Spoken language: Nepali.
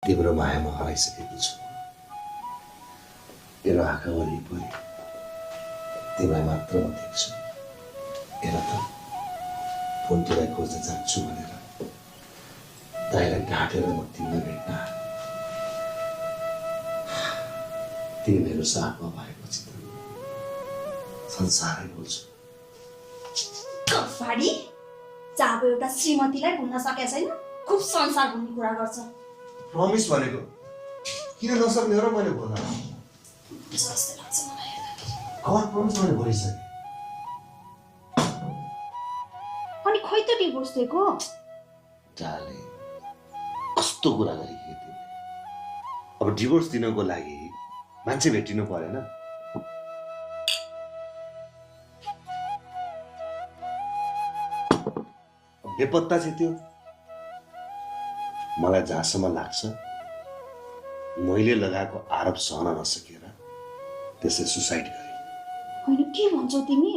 तिम्रो मायामा हराइसकेको छु। तेरो आँखा वरिपरि तिमीलाई मात्र म देख्छु। हेर त, फोनतिर खोज्न जान्छु भनेर दाइलाई ढाँटेर म तिमीलाई भेट्न आएँ। तिमी मेरो साथमा भएपछि त संसारै बोल्छु। कफाडी चाबो एउटा श्रीमतीलाई भुल्न सकेको छैन, खुब संसार भुल्ने कुरा गर्छ। प्रमिस भनेको किन नसक्ने हो र मैले बोल्न जस्तो लाग्छ मलाई हेर्दाखेरि। घर प्रमिस मैले भनिसकेँ। अनि खोइ त डिभोर्स दिएको डाले कस्तो कुरा गरेकी तिमीले। अब डिभोर्स दिनको लागि मान्छे भेटिनु परेन। बेपत्ता चाहिँ त्यो। मलाई जहाँसम्म लाग्छ मैले लगाएको आरोप सहन नसकेर त्यसले सुसाइड गरे। होइन के भन्छौ तिमी?